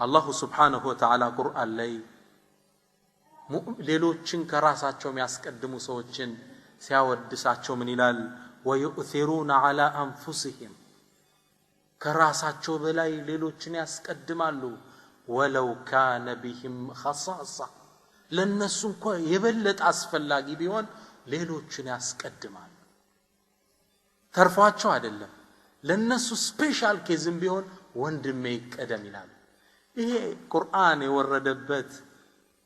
አላሁ ሱብሓነሁ ወተዓላ ቁርአን ላይ ሌሎችን ከራሳቸው የሚያስቀድሙ ሰዎችን ሲያወድሳቸው ምን ይላል? ወዩእሲሩነ ዐላ አንፉሲሂም ከራሳቸው በላይ ሌሎችን ያስቀድማሉ። ወለው ካነ ቢሂም ኸሳሳ ለነሱ እንኳን የበለጠ አስፈላጊ ቢሆን ሌሎችን ያስቀድማሉ። ተርፏቸው አይደለም ለነሱ ስፔሻል ኬዝም ቢሆን ወንድሜ ይቀደም ይላሉ። ይሄ ቁርአን የወረደበት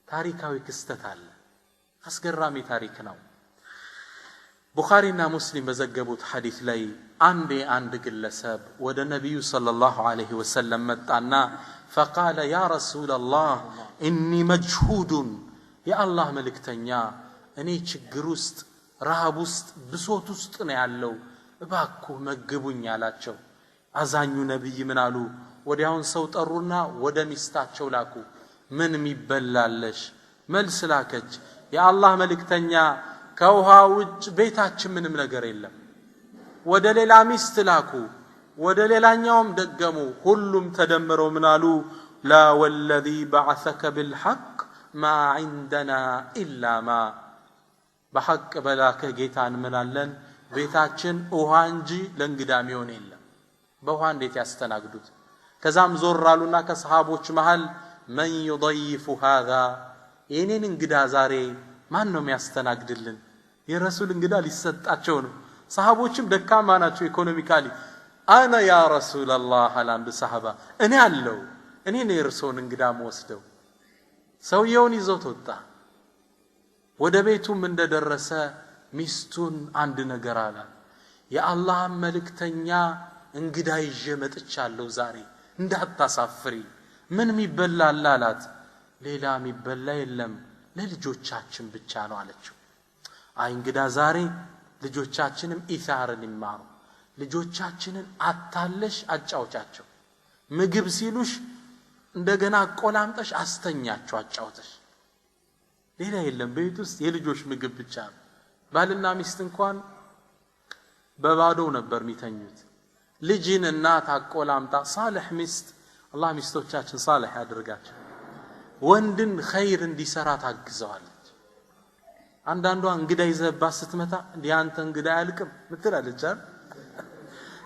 ታሪካዊ ክስተት አለ። አስገራሚ ታሪክ ነው። ቡኻሪና ሙስሊም በዘገቡት ሐዲስ ላይ አንድ ግለሰብ ወደ ነብዩ ሰለላሁ ዐለይሂ ወሰለም መጣና فقال يا رسول الله اني مجهود يا الله መልእክተኛ እኔ ችግር ውስጥ ረሃብ ውስጥ ብሶት ውስጥ ነው ያለው እባክዎ መግቡኝ አላቸው። አዛኙ ነብይ ምን አሉ? ወዲያውን ሰው ጠሩና ወደ ሚስታቸው ላኩ። ምን የሚበላለሽ? መልስ ላከች። የአላህ መልእክተኛ ከውሃ ውጭ ቤታችን ምንም ነገር የለም። ወደ ሌላ ሚስት ላኩ። ወደ ሌላኛውም ደገሙ። ሁሉም ተደምረው ምን አሉ? ላ ወለዚ በዐሰከ ቢልሐቅ ማ ዐንደና ኢላ ማ በሐቅ በላከ ጌታ እንምላለን ቤታችን ውሃ እንጂ ለእንግዳ የሚሆን የለም። በውሃ እንዴት ያስተናግዱት? ከዛም ዞር አሉና ከሰሃቦች መሃል መን يضيف هذا የኔን እንግዳ ዛሬ ማን ነው የሚያስተናግድልን? የረሱል እንግዳ ሊሰጣቸው ነው። ሰሃቦችም ደካማ ናቸው ኢኮኖሚካሊ። አና ያ ረሱል አላህ አላንዱ ሰሃባ እኔ አለው እኔ ነው የርሶን እንግዳ ወስደው። ሰውየውን ይዞት ወጣ። ወደ ቤቱም እንደደረሰ ሚስቱን አንድ ነገር አለ። የአላህ መልእክተኛ እንግዳ ይዤ መጥቻለሁ ዛሬ እንዳታሳፍሪ። ምን የሚበላል አላት። ሌላ የሚበላ የለም ለልጆቻችን ብቻ ነው አለችው። አይ እንግዳ ዛሬ ልጆቻችንም ኢሳርን ይማሩ። ልጆቻችንን አታለሽ አጫውቻቸው። ምግብ ሲሉሽ እንደገና ቆላምጠሽ አስተኛቸው አጫውተሽ። ሌላ የለም ቤት ውስጥ የልጆች ምግብ ብቻ ነው። ባልና ሚስት እንኳን በባዶው ነበር የሚተኙት። ልጅን እናት አቆላምጣ ሳልህ ሚስት አላህ ሚስቶቻችን ሳልህ ያድርጋቸው። ወንድን ኸይር እንዲሰራ ታግዘዋለች። አንዳንዷ እንግዳ ይዘባት ስትመጣ እንዲያንተ እንግዳ ያልቅም ምትላለች አይደል?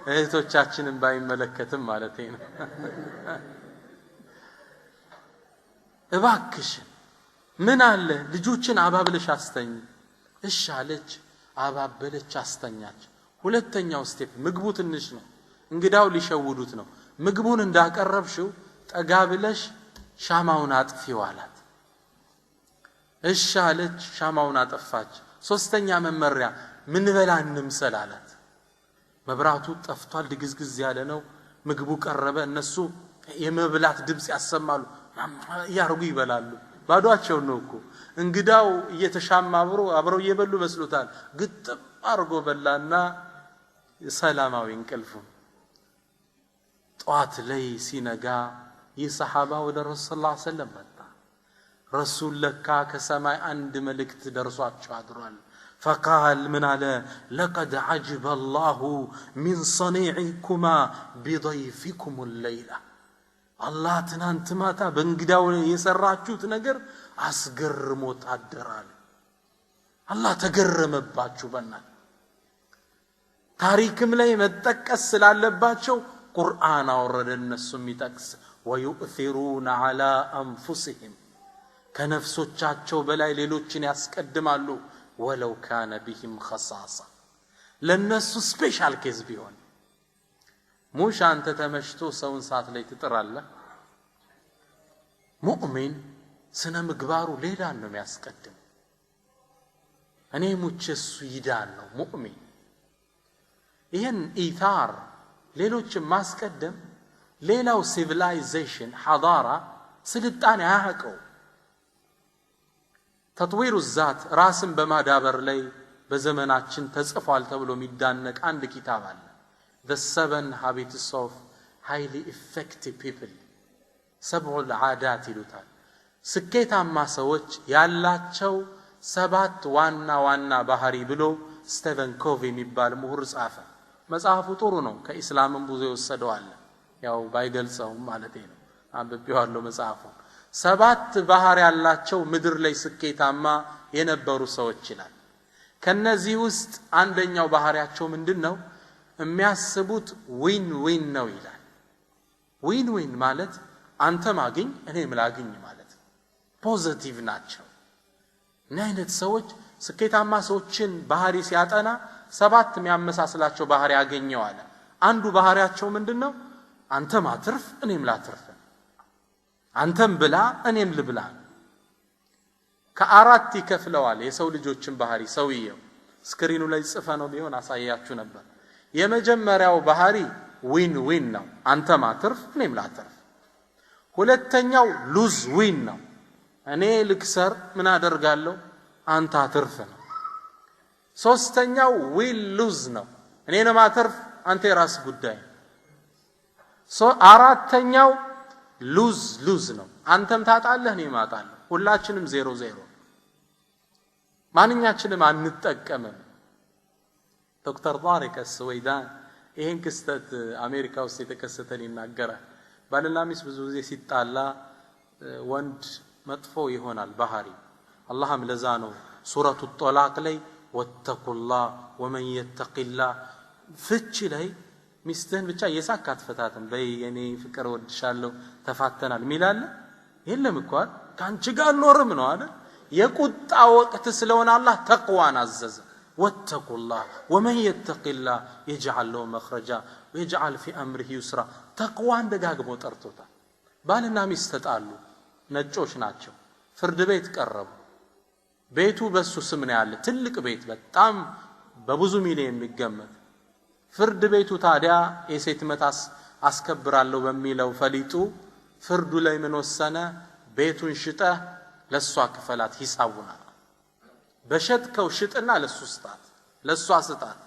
እህቶቻችንን ባይመለከትም ማለት ነው። እባክሽ ምን አለ ልጆችን አባብለሽ አስተኝ። እሺ አለች። አባበለች አስተኛች። ሁለተኛው ስቴፕ ምግቡ ትንሽ ነው። እንግዳው ሊሸውዱት ነው። ምግቡን እንዳቀረብሽው ጠጋ ብለሽ ሻማውን አጥፊው አላት። እሺ አለች። ሻማውን አጠፋች። ሶስተኛ መመሪያ ምን በላ እንምሰል አላት። መብራቱ ጠፍቷል፣ ድግዝግዝ ያለ ነው። ምግቡ ቀረበ። እነሱ የመብላት ድምጽ ያሰማሉ፣ ያርጉ ይበላሉ። ባዷቸው ነው እኮ እንግዳው እየተሻማ አብረው እየበሉ መስሎታል። ግጥም አርጎ በላና ሰላማዊ እንቅልፍ። ጧት ላይ ሲነጋ የሰሃባ ወደ ረሱል ሰለላሁ ዐለይሂ ወሰለም መጣ። ረሱል ለካ ከሰማይ አንድ መልእክት ደርሷቸው አድሯል። فقال من على لقد عجب الله من صنيعكما بضيفكم الليلة الله ትናንት ማታ በእንግዳው የሰራችሁት ነገር አስገርሞት አደራል። አላህ ተገረመባችሁ። በእናት ታሪክም ላይ መጠቀስ ስላለባቸው ቁርአን አወረደ እነሱም ይጠቅስ። ويؤثرون على أنفسهم ከነፍሶቻቸው በላይ ሌሎችን ያስቀድማሉ። ولو كان بهم خصاصة ለነሱ ስፔሻል ኬዝ ቢሆን ሙሽ አንተ ተመሽቶ ሰውን ሰዓት ላይ ትጥራለህ። ሙእሚን ስነ ምግባሩ ሌላ ነው የሚያስቀድም። እኔ ሙቸሱ ይዳን ነው ሙእሚን። ይሄን ኢታር ሌሎችን ማስቀደም ሌላው ሲቪላይዜሽን ሐዳራ ስልጣኔ አያውቀው። ተጥዊሩ ዛት ራስን በማዳበር ላይ በዘመናችን ተጽፏል ተብሎ የሚዳነቅ አንድ ኪታብ አለ። The 7 Habits of Highly Effective People ሰብዑል ዓዳት ይሉታል። ስኬታማ ሰዎች ያላቸው 7 ዋና ዋና ባህሪ ብሎ ስቲቨን ኮቪ የሚባል ምሁር ጻፈ። መጽሐፉ ጥሩ ነው። ከኢስላምም ብዙ ይወሰደዋል። ያው ባይገልጸውም ማለት ነው። አንብቤዋለሁ መጽሐፉን። 7 ባህር ያላቸው ምድር ላይ ስኬታማ የነበሩ ሰዎች ይላል። ከነዚህ ውስጥ አንደኛው ባህሪያቸው ምንድነው? የሚያስቡት ዊን ዊን ነው ይላል። ዊን ዊን ማለት አንተ ማግኝ እኔም ላግኝ ማለት ነው። ፖዚቲቭ ናቸው። እና አይነት ሰዎች ስኬታማ ሰዎችን ባህሪ ሲያጠና 7 የሚያመሳስላቸው ባህሪ ያገኘው አለ። አንዱ ባህሪያቸው ምንድነው? አንተ ማትርፍ እኔም ላትርፍ፣ አንተም ብላ እኔም ልብላ። ከ4 ይከፍለዋል የሰው ልጆችን ባህሪ። ሰውየው ስክሪኑ ላይ ጽፈ ነው ቢሆን አሳያችሁ ነበር። የመጀመሪያው ባህሪ ዊን ዊን ነው፣ አንተ ማትርፍ እኔም ላትርፍ። ሁለተኛው ሉዝ ዊን ነው፣ እኔ ልክሰር ምን አደርጋለሁ አንተ አትርፍ ነው። ሶስተኛው ዊል ሉዝ ነው፣ እኔ ነው ማትርፍ አንተ የራስ ጉዳይ። አራተኛው ሉዝ ሉዝ ነው፣ አንተም ታጣለህ እኔም አጣለሁ፣ ሁላችንም 0-0፣ ማንኛችንም አንጠቀምም። ዶክተር ጣሪቅ አስወይዳን ይሄን ክስተት አሜሪካ ውስጥ የተከሰተን ይናገራል። ባልና ሚስት ብዙ ጊዜ ሲጣላ ወንድ መጥፎ ይሆናል ባህሪ። አላህም ለዛ ነው ሱረቱ ጦላቅ ላይ ወተቁላህ ወመን የተቂላህ ፍቺ ላይ ሚስትህን ብቻ የሳካ አትፈታትም፣ በይ የኔ ፍቅር ወድሻለሁ ተፋተናል ሚላል የለም እኮ ካንቺ ጋር ኖርም ነው አይደል? የቁጣ ወቅት ስለሆነ አላህ ተቅዋን አዘዘ። ወተቁላህ ወመን የተቂላህ يجعل له مخرجا ويجعل في امره يسرا። ተቅዋን ደጋግሞ ጠርቶታል። ባልና ሚስት ተጣሉ፣ ነጮች ናቸው፣ ፍርድ ቤት ቀረቡ። ቤቱ በሱ ስም ነው ያለ፣ ትልቅ ቤት በጣም በብዙ ሚሊዮን የሚገመት። ፍርድ ቤቱ ታዲያ የሴት መታስ አስከብራለሁ በሚለው ፈሊጡ ፍርዱ ላይ ምን ወሰነ? ቤቱን ሽጠህ ለሷ ክፈላት ሂሳቡና፣ በሸጥከው ሽጥና ለሱ ስጣት፣ ለሷ ስጣት።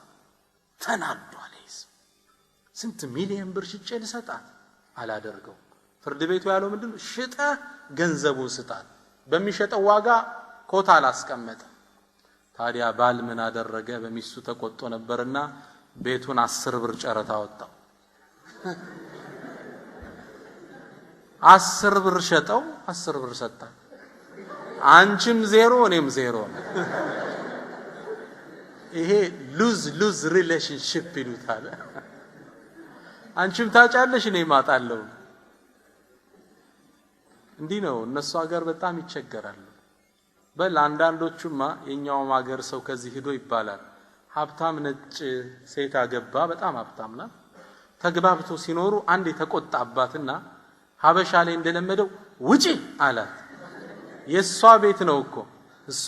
ተናዷል። ስንት ሚሊዮን ብር ሽጬ ልሰጣት አላደርገው። ፍርድ ቤቱ ያለው ምንድነው? ሽጠህ ገንዘቡን ስጣት፣ በሚሸጠው ዋጋ ኮታ አላስቀመጠ። ታዲያ ባል ምን አደረገ? በሚስቱ ተቆጥቶ ነበርና ቤቱን 10 ብር ጨረታ ወጣው። 10 ብር ሸጠው፣ 10 ብር ሰጣ። አንቺም 0 እኔም 0። ይሄ ሉዝ ሉዝ ሪሌሽንሺፕ ይሉታል። አንቺም ታጫለሽ እኔም አጣለሁ። እንዲህ ነው እነሱ ሀገር በጣም ይቸገራሉ። በል አንዳንዶቹማ የኛውም ሀገር ሰው ከዚህ ሄዶ ይባላል ሀብታም ነጭ ሴት አገባ፣ በጣም ሀብታም ናት። ተግባብቶ ሲኖሩ አንድ የተቆጣባትና ሀበሻ ላይ እንደለመደው ውጪ አላት። የሷ ቤት ነው እኮ። እሷ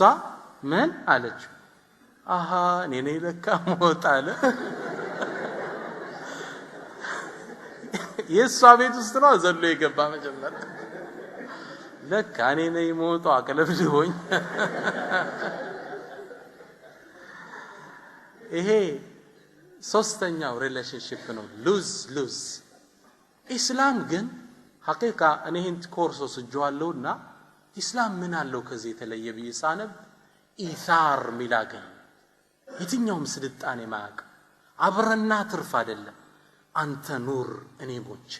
ምን አለችው? አሃ እኔ ነኝ ለካ ሞት አለ። የሷ ቤት ውስጥ ነው ዘሎ የገባ መጀመሪያ። ለካ እኔ ነኝ ሞቷ አቀለብድቦኝ። ይሄ ሶስተኛው ሪሌሽንሺፕ ነው፣ ሉዝ ሉዝ። ኢስላም ግን ሐቂቃ እኔን ኮርስ ወስጄዋለሁና ኢስላም ምን አለው ከዚህ የተለየ ብዬ ሳነብ ኢሳር ሚላገኝ የትኛውም ስልጣኔ ማያውቅ አብረና ትርፍ አይደለም፣ አንተ ኑር እኔ ሞቼ።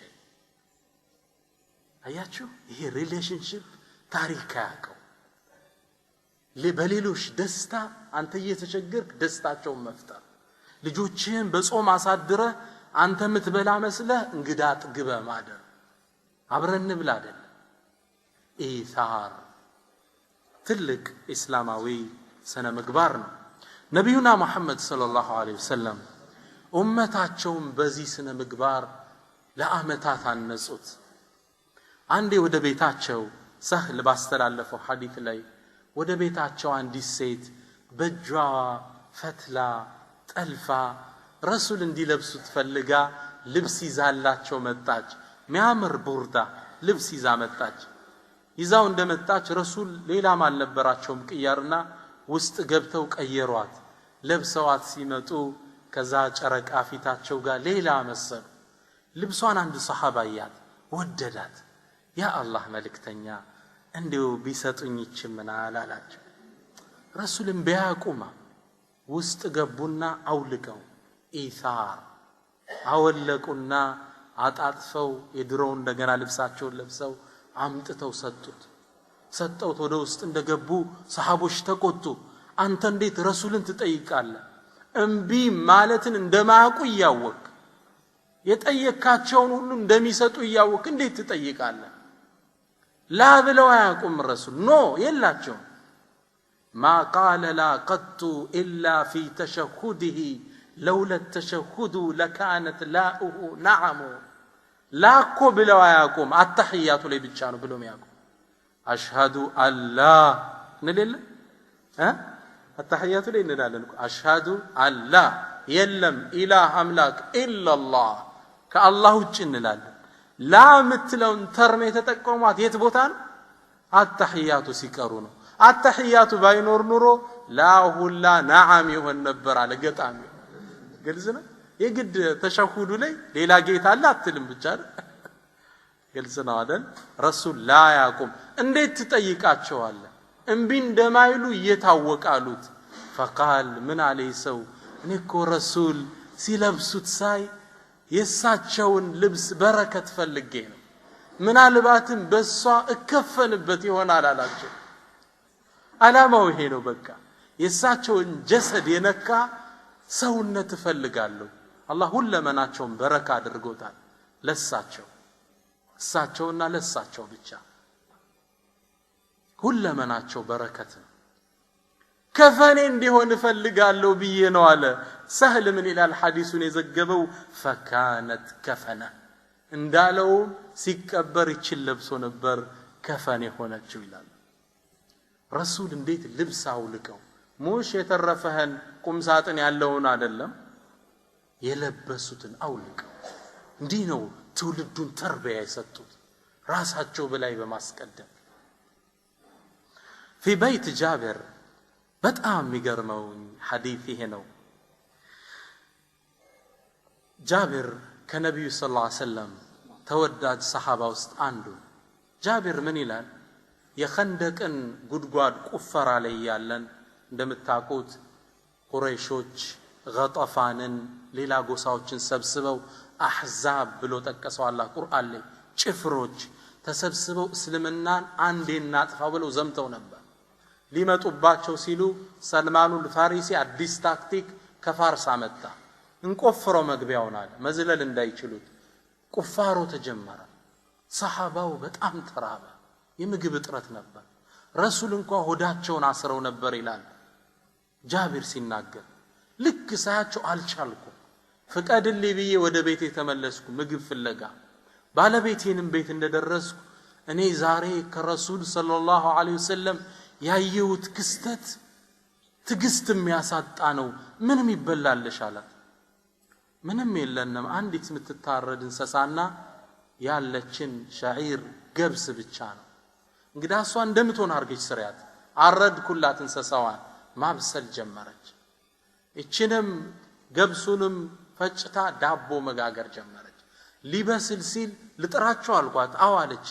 አያችሁ ይሄ ሪሌሽንሺፕ ታሪክ ያውቀው። በሌሎች ደስታ አንተ እየተቸገርክ ደስታቸውን መፍጠር፣ ልጆችህን በጾም አሳድረ አንተ ምትበላ መስለህ እንግዳ ጥግበ ማደር፣ አብረን ብላ አይደለም። ኢሳር ትልቅ እስላማዊ ስነ ምግባር ነው። ነብዩና መሐመድ ሰለላሁ ዐለይሂ ወሰለም ኡመታቸውን በዚህ ስነ ምግባር ለአመታት አነጹት። አንዴ ወደ ቤታቸው ሰህል ባስተላለፈው ሐዲስ ላይ ወደ ቤታቸው አንዲት ሴት በእጇ ፈትላ ጠልፋ ረሱል እንዲለብሱት ፈልጋ ልብስ ይዛላቸው መጣች። ሚያምር ቡርዳ ልብስ ይዛ መጣች። ይዛው እንደመጣች ረሱል ሌላም አልነበራቸውም ቅያርና ውስጥ ገብተው ቀየሯት። ለብሰዋት ሲመጡ ከዛ ጨረቃ ፊታቸው ጋር ሌላ መሰሉ። ልብሷን አንድ ሰሃባ ያያት ወደዳት። ያ አላህ መልእክተኛ እንዲው ቢሰጡኝ ይችምናል አላቸው። ረሱልም ቢያቁማ ውስጥ ገቡና አውልቀው ኢሳር አወለቁና አጣጥፈው የድሮው እንደገና ልብሳቸውን ለብሰው አምጥተው ሰጠውት ወደ ውስጥ እንደገቡ ሰሃቦች ተቆጡ አንተ እንዴት ረሱልን ትጠይቃለህ እምቢ ማለትን እንደማያውቁ ያወቅ የጠየካቸውን ሁሉ እንደሚሰጡ ያወቅ እንዴት ትጠይቃለህ ላ ብለው አያውቁም ረሱል ኖ የላቸው ما قال لا قط إلا في تشهده لولا التشهد لكانت لاؤه نعم لا قبلوا ياكم التحيات لي بتشانو بلوم ياكم أشهد أن لا نلل ها التحيات لي نلالن أشهد أن لا يلم إله أملاك إلا الله كالله وجه نلالن لا متلون ترمي تتقومات የት ቦታ ነው التحيات ሲቀሩ ነው التحيات باينور نورو لا ሁላ نعم ይሆን ነበር አለ ገጣሚ ግልጽና የግድ ተሸሁዱ ላይ ሌላ ጌታ አለ አትልም ብቻ ግልጽና አይደል ረሱል ላ ያቁም እንዴት ትጠይቃቸዋለ እንቢ እንደማይሉ እየታወቃሉት فقال من عليه ሰው እኔኮ ረሱል ሲለብሱት ሳይ የሳቸውን ልብስ በረከት ፈልጌ ነው ምናልባትም በሷ እከፈንበት ይሆናል አላቸው አላማው ይሄ ነው በቃ የሳቸውን ጀሰድ የነካ ሰውነት ፈልጋለሁ አላህ ሁለመናቸውን በረካ አድርጎታል ለሳቸውና ለሳቸው ብቻ ሁለመናቸው በረከት ነው ከፈኔ እንዲሆን ፈልጋለሁ ብዬ ነው አለ ሰህል ምን ይላል ሐዲሱን የዘገበው فكانت كفنا እንዳለው ሲቀበር ይችል ለብሶ ነበር ከፈኔ ሆነችው ይላል ረሱል እንዴት ልብስ አውልቀው ሙሽ የተረፈህን ቁም ሳጥን ያለውን አይደለም የለበሱትን አውልቀው እንዲህ ነው ትውልዱን ተርቢያ የሰጡት ራሳቸው በላይ በማስቀደም في بيت جابر በጣም የሚገርመው ሐዲስ ይሄ ነው ጃብር ከነብዩ ሰለላሁ ዐለይሂ ወሰለም ተወዳጅ ሰሃባ ውስጥ አንዱ ጃብር ምን ይላል የኸንደቅን ጉድጓድ ቁፈራ ላይ ያለን እንደምታውቁት ቁረይሾች ገጠፋንን ሌላ ጎሳዎችን ሰብስበው አህዛብ ብሎ ጠቀሰው አላህ ቁርአን ላይ ጭፍሮች ተሰብስበው እስልምናን አንዴ እናጥፋ ብለው ዘምተው ነበር ሊመጡባቸው ሲሉ ሰልማኑል ፋሪሲ አዲስ ታክቲክ ከፋርስ አመጣ እንቆፍረው መግቢያውን አለ መዝለል እንዳይችሉት ቁፋሮ ተጀመረ ሰሃባው በጣም ተራበ የምግብ እጥረት ነበር ረሱል እንኳን ሆዳቸውን አስረው ነበር ይላል ጃብር ሲናገር ልክ ሳያቸው አልቻልኩም ፍቀድልኝ ብዬ ወደ ቤቴ ተመለስኩ ምግብ ፍለጋ ባለቤቴንም ቤት እንደደረስኩ እኔ ዛሬ ከረሱል ሰለላሁ ዐለይሂ ወሰለም ያየሁት ክስተት ትግስት የሚያሳጣ ነው ምንም ይበላልሽ አላት ምንም የለንም አንዲት የምትታረድ እንሰሳና ያለችን ሻዒር ገብስ ብቻ ነው እንግዲህ እሷ እንደምትሆን አርገች ስሪያት አረድኩላት እንሰሳዋን ማብሰል ጀመረች እቺንም ገብሱንም ፈጭታ ዳቦ መጋገር ጀመረች ሊበስል ሲል ልጥራቸው አልኳት አዋለች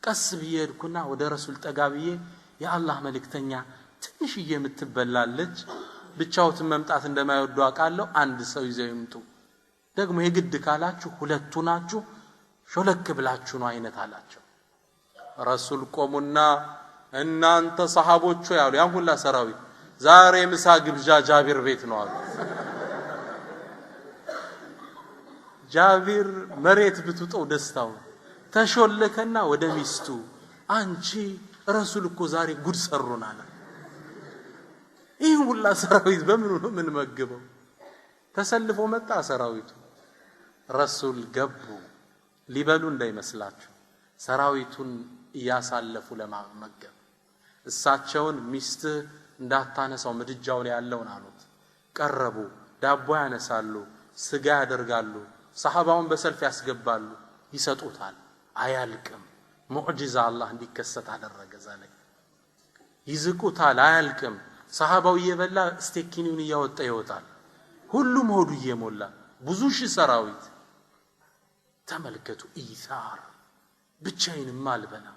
ቀስ ብዬድኩና ወደ ረሱል ጠጋብዬ የአላህ መልእክተኛ ትንሽዬ የምትበላለች ብቻውት መምጣት እንደማይወዱ አቃለው አንድ ሰው ይዘው ይምጡ ደግሞ የግድ ካላችሁ ሁለቱ ናችሁ ሾለክ ብላችሁ ነው አይነት አላቸው ረሱል ቆሙና እናንተ ሰሃቦቹ ያሉ ያን ሁላ ሰራዊት ዛሬ ምሳ ግብዣ ጃብር ቤት ነው አሉ ጃብር መሬት ብትውጠው ደስታው ተሾለከና ወደ ሚስቱ አንቺ ረሱል እኮ ዛሬ ጉድ ሰሩና አለ ይሄን ሁላ ሰራዊት በምን ነው ምን መገበው ተሰልፎ መጣ ሰራዊቱ ረሱል ገቡ ሊበሉ እንዳይመስላችሁ ሰራዊቱን ያሳለፉ ለማመገብ እሳቸውን ሚስት እንዳታነሳው ምድጃው ላይ ያለውን አሉት ቀረቡ ዳቦ ያነሳሉ ስጋ ያደርጋሉ ሰሃባውን በሰልፍ ያስገባሉ ይሰጡታል አያልቅም ሙዕጂዛ አላህ እንዲከሰት አደረገ ዘላይ ይዝቁታል አያልቅም ሰሃባው እየበላ ስቴኪኒውን ያወጣ ይወጣል ሁሉም ሆዱ እየሞላ ብዙ ሺህ ሰራዊት ተመልከቱ ኢሳር ብቻዬን ማልበላ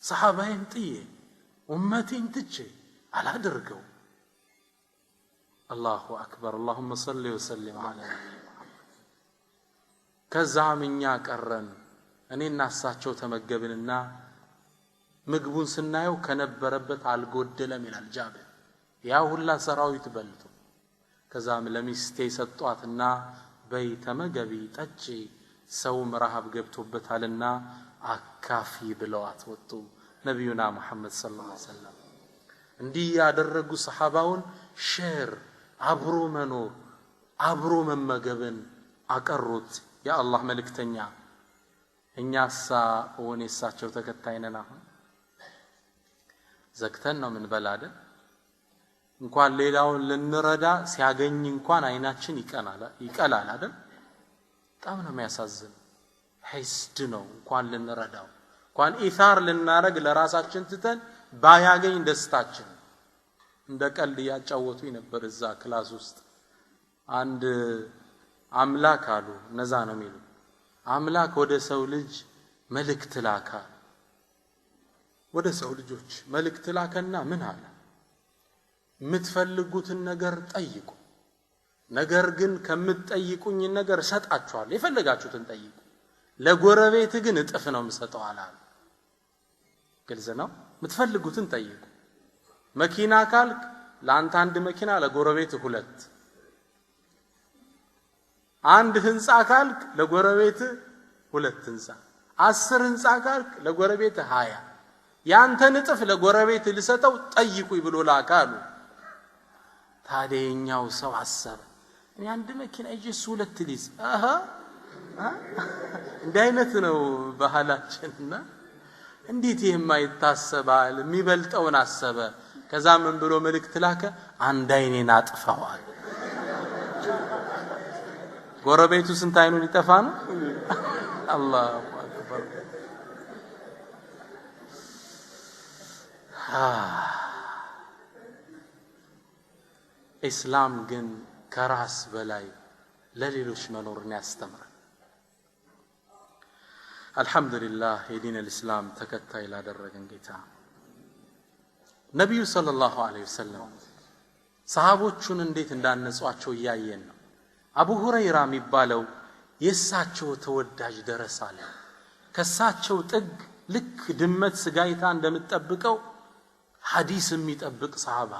ሰሃባዬን ጥዬ ኡመቴን ትቼ አላደርገው الله أكبر اللهم صل وسلم على نبينا محمد ከዛም እኛ ቀረን እኔና እሳቸው ተመገብንና ምግቡን ስናየው ከነበረበት አልጎደለም ይላል ጃብር ያ ሁላ ሰራዊት በልቶ ከዛም ለሚስቴ ሰጧትና በይ ተመገቢ ጠጪ ሰው ረሃብ ገብቶበታልና አካፊ ብለዋት ወጡ ነብዩና መሐመድ ሰለላሁ ዐለይሂ ወሰለም እንዲህ ያደረጉ ሰሃባውን ሼር አብሮ መኖር አብሮ መመገብን አቀሩት የአላህ መልእክተኛ እኛሳ ወኔሳቸው ተከታይነና ዘክተን ነው ምን በላደ እንኳን ሌላውን ልንረዳ ሲያገኝ እንኳን አይናችን ይቀላል አይደል በጣም ነው የሚያሳዝን ሐስድ ነው እንኳን ልንረዳው እንኳን ኢሳር ልናረግ ለራሳችን ትተን ባያገኝ ደስታችን እንደ ቀልድ ያጫወቱ ነበር እዛ ክላስ ውስጥ አንድ አምላክ አሉ ነዛ ነው የሚሉ አምላክ ወደ ሰው ልጅ መልእክት ላካ ወደ ሰው ልጆች መልእክት ላከና ምን አለ የምትፈልጉትን ነገር ጠይቁ ነገር ግን ከምትጠይቁኝ ነገር ሰጣችኋል የፈለጋችሁትን ጠይቁ ለጎረቤት ግን እጥፍ ነው የምሰጠው አላል ግልጽ ነው የምትፈልጉትን ጠይቁ መኪና ካልክ ለአንተ አንድ መኪና ለጎረቤት ሁለት አንድ ህንጻ ካልክ ለጎረቤት ሁለት ህንጻ 10 ህንጻ ካልክ ለጎረቤት 20 ያንተን እጥፍ ለጎረቤት ልሰጠው ጠይቁኝ ብሎ ላካሉ ታዲያኛው ሰው አሰበ እኔ አንድ መኪና ይዤ ሁለት ሊዝ እንደ አይነት ነው ባህላችንና እንዴት የማይታሰባል የሚበልጠውን አሰበ ከዛ ምን ብሎ መልእክት ላከ አንድ አይኔን አጥፋዋል ጎረቤቱ ስንት አይኑን ይጠፋ ነው አላሁ አክበር ኢስላም ግን ከራስ በላይ ለሌሎች መኖርን ያስተምራል አልহামዱሊላህ የዲን الاسلام ተከታይ ላደረገን ጌታ ነብዩ ሰለላሁ ዐለይሂ ወሰለም ሰሃቦቹን እንዴት እንዳነጿቸው ያየን ነው አቡ ሁረይራ የሚባለው የሳቸው ተወዳጅ ደረሳለ ከሳቸው ጥግ ልክ ድመት ስጋይታ እንደምትጠብቀው ሐዲስ የሚጠብቅ ሰሃባ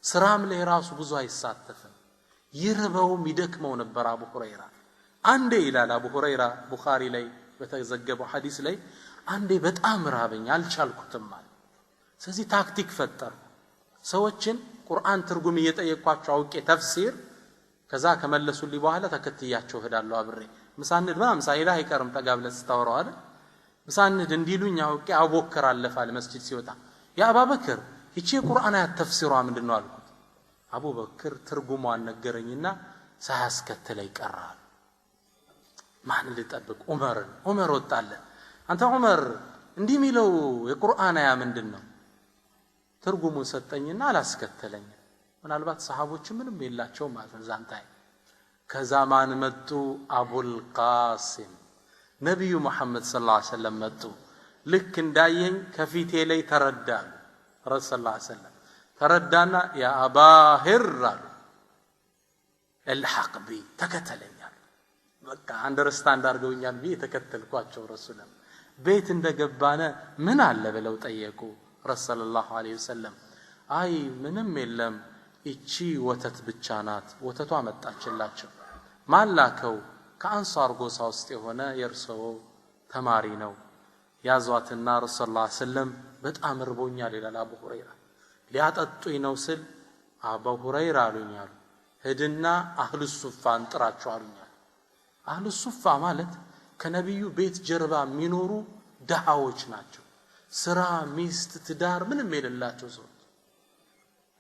ስራም ላይ ራሱ ብዙ አይሳተፍም ይርበውም ይደክመው ነበር አቡ ሁረይራ አንዴ ይላል አቡ ሁረይራ ቡኻሪ ላይ በተዘገበው ሐዲስ ላይ አንዴ በጣም ራበኝ አልቻልኩትም ማለት ስለዚህ ታክቲክ ፈጠር ሰዎችን ቁርአን ትርጉም እየጠየቅኳቸው አውቄ ተፍሲር ከዛ ከመለሱልኝ በኋላ ተከትያቸው ሄዳለሁ አብሬ ምሳንድ ማም ሳይላ አይቀርም ተጋብለስ ታወራው አይደል ምሳንድ እንዲሉኝ አውቄ አቦከር አለፋል መስጂድ ሲወጣ ያ አባበክር እቺ ቁርአን አያት ተፍሲሯ ምንድነው አልኩት አቡበክር ትርጉሟን ነገረኝና ሳያስከተለኝ ቀራል ማን ልጠብቅ ዑመር ወጣለ አንተ ዑመር እንዲህ ሚለው የቁርአን አያ ምንድነው ትርጉሙን ሰጠኝና አላስከተለኝ ምናልባት ሰሃቦች ምንም የላቸው ማለት ዛንታይ ከዛማን መጡ አቡል ቃሲም ነብዩ መሐመድ ሰለላሁ ዐለይሂ ወሰለም መጡ ልክ እንዳየኝ ከፊቴ ላይ ተረዳሉ ረሱል ሰለላሁ ዐለይሂ ወሰለም ተረዳና ያ አባሂር الحق بي ተከተለኛል በቃ አንደርስታንድ አድርገውኛል ቢ ተከተልኳቸው ረሱላም ቤት እንደገባነ ምን አለ ብለው ጠየቁ ረሱል ሰለላሁ ዐለይሂ ወሰለም አይ ምንም የለም እቺ ወተት ብቻ ናት ወተቷ መጣችላቸው ማላከው ከአንሳር ጎሳ ውስጥ የሆነ የርሰው ተማሪ ነው ያዟትና ረሱል ሰለላሁ ዐለይሂ ወሰለም በጣም ርቦኛል ይላል አቡ ሁረይራ ሊያጠጡኝ ነው ስል አቡ ሁረይራ አሉኛል ሄድና አህሉ ሱፋን ጥራቸው አሉኛል አህሉ ሱፋ ማለት ከነብዩ ቤት ጀርባ የሚኖሩ ደሃዎች ናቸው ስራ ሚስት ትዳር ምንም የሌላቸው ሰዎች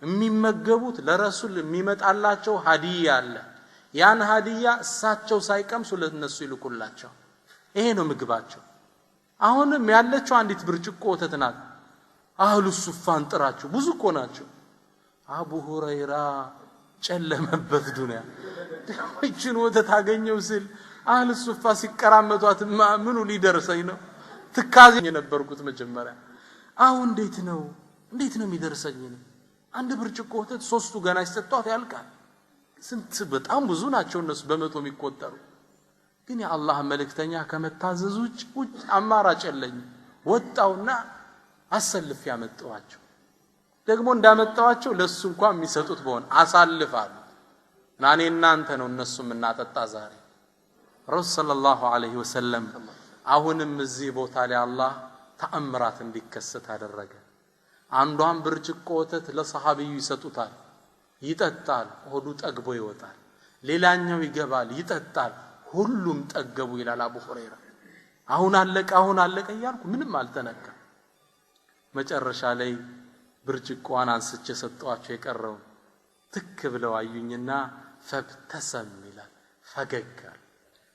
የሚመገቡት ለረሱል የሚመጣላቸው ሀዲያ አለ ያን ሀዲያ እሳቸው ሳይቀምሱ ለነሱ ይልኩላቸው ይሄ ነው ምግባቸው አሁንም ያለችው አንዲት ብርጭቆ ወተት ናት አህሉ ሱፋን ጥራቸው ብዙ እኮ ናቸው አቡ ሁረይራ ጨለመበት ዱንያ እቺን ወተት አገኘው ሲል አህሉ ሱፋ ሲቀራመቷት ምኑ ሊደርሰኝ ነው ትካዘኝ ነበርኩት መጀመሪያ አሁን እንዴት ነው የሚደርሰኝ ነው አንድ ብርጭቆ ወተት ሶስቱ ገና ይሰጣት ያልቃል ስንት በጣም ብዙ ናቸው እነሱ በመቶ የሚቆጠሩ ግን የአላህ መልእክተኛ ከመታዘዝ ውጭ አማራጭ የለኝ ወጣውና አሰልፍ ያመጣዋቸው ደግሞ እንዳመጣዋቸው ለሱ እንኳን የሚሰጡት በሆነ አሳልፋሉ ናኔ እናንተ ነው እነሱም እናጠጣ ዛሬ ረሱል ሰለላሁ ዐለይሂ ወሰለም አሁንም እዚህ ቦታ ላይ አላህ ተአምራት እንዲከሰት አደረገ አንዷን ብርጭቆ ወተት ለሰሃቢዩ ይሰጡታል ይጠጣል ሆዱ ጠግቦ ይወጣል ሌላኛው ይገባል ይጠጣል ሁሉም ጠገቡ ይላል አቡ ሁረይራ አሁን አለቀ ይያልኩ ምንም አልተነካ መጨረሻ ላይ ብርጭቆዋን አንስቼ ሰጠዋቸው የቀረው ትክ ብለው አዩኝና ፈብተሰም ይላል ፈገጋል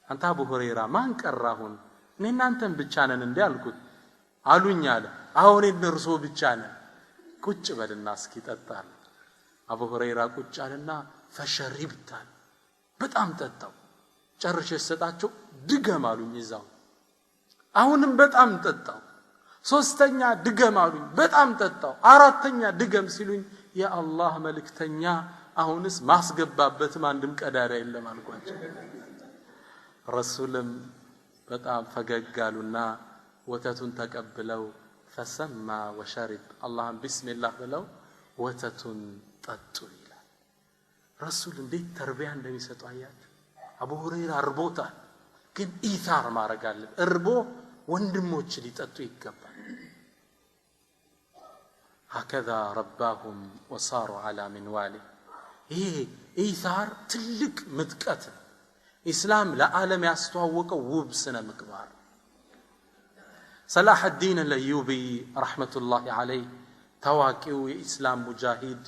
አንተ አቡ ሁረይራ ማን ቀራሁን እኔ እናንተን ብቻ ነን እንዴ አልኩት አሉኝ አለ አሁን እነርሱ ብቻ ነን ቁጭ በልና እስኪ ጠጣል አቡ ሁረይራ ቁጭ አለና ፈሸሪብታል በጣም ጠጣው ጨርሼ ሰጣቸው ድገም አሉኝ ይዛው አሁንም በጣም ጠጣው ሶስተኛ ድገም አሉኝ በጣም ጠጣው አራተኛ ድገም ሲሉኝ ያ አላህ መልእክተኛ አሁንስ ማስገባበትም አንድም ቀዳዳ የለም አልኳቸው ረሱልም በጣም ፈገጋሉና ወተቱን ተቀብለው ፈሰማ ወሸሪብ አላህን ቢስሚላህ ብለው ወተቱን ጠጡ ይላል ረሱል እንዴት ተርቢያ እንደሚሰጡ አያችሁ አቡ ሁረይራ አርቦታል ግን ኢታር ማድረግ አለ እርቦ ወንድሞች ሊጠጡ ይገባል هكذا رباهم وصاروا على منواله ይሄ ኢታር ትልቅ ምጥቀት ኢስላም ለዓለም ያስተዋወቀው ውብ ስነ ምግባር صلاح الدين الايوبي رحمه الله عليه ታዋቂው የኢስላም ሙጃሂድ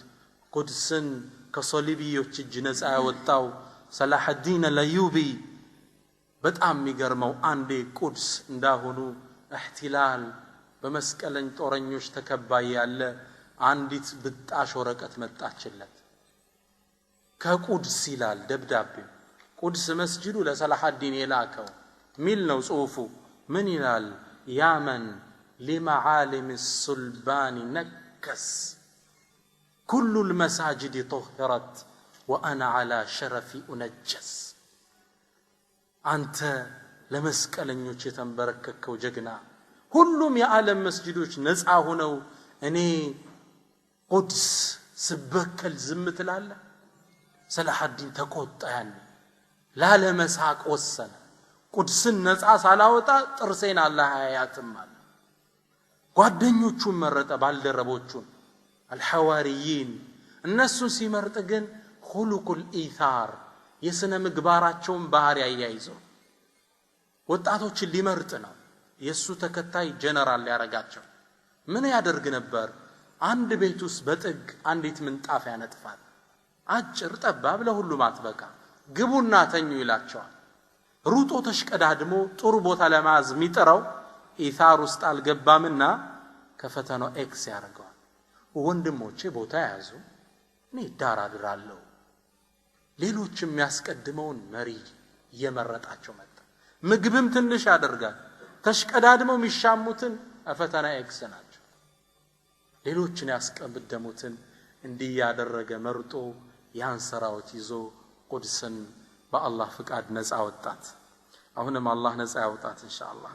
ቁድስን ከሶሊቢዮች እጅ ነፃ ያወጣው صلاح الدين الايوبي በጣም የሚገርመው አንዴ ቁድስ እንዳሆኑ احتلال በመስቀለኝ ጦረኞች ተከባይ ያለ አንዲት ብጣሽ ወረቀት መጣችለት ከቁድስ ይላል ደብዳቤው ቁድስ መስጂዱ ለصلاح الدين የላከው ሚል ነው ጽሁፉ ምን ይላል ያመን لمعالم الصلبان نكس كل المساجد طهرت وانا على شرفي انجس አንተ ለመስቀለኞች የተንበረከከው ጀግና ሁሉም የዓለም መስጂዶች ነፃ ሆነው እኔ ቁድስ ስበከል ዝም ትላለህ صلاح الدين ተቆጣ ያለ ላለመሳቅ ወሰነ ቁድስን ነፃ ሳላወጣ ጥርሴን አላህ አያያትም አለ ጓደኞቹን መረጠ ባልደረቦቹን الحواريين እነሱን ሲመርጥ ግን خلق الإيثار የስነ ምግባራቸውን ባህሪ ያያይዘው ወጣቶችን ሊመርጥ ነው የሱ ተከታይ ጀነራል ያረጋቸው ምን ያደርግ ነበር አንድ ቤት ውስጥ በጥግ አንዲት ምንጣፍ ያነጥፋል አጭር ጠባብ ለሁሉም አትበቃ ግቡና ተኙ ይላቸዋል ሩጦ ተሽቀዳድሞ ጥሩ ቦታ ለማዝ ሚጥራው ኢታር ውስጥ አልገባምና ከፈተናው ኤክስ ያረጋው ወንድሞቼ ቦታ ያዙ እኔ ዳራድራለሁ ሌሎችም ያስቀድመውን መሪ እየመረጣቸው መጣ ምግብም ትንሽ ያደርጋል ተሽቀዳድመው ሚሻሙትን ፈተና ኤክስ ናቸው ሌሎችን ያስቀድሙትን እንዲህ ያደረገ መርጦ ያን ሰራውት ይዞ ቁድስን በአላህ ፍቃድ ነፃ ወጣት አሁንም አላህ ነፃ ያወጣት ኢንሻአላህ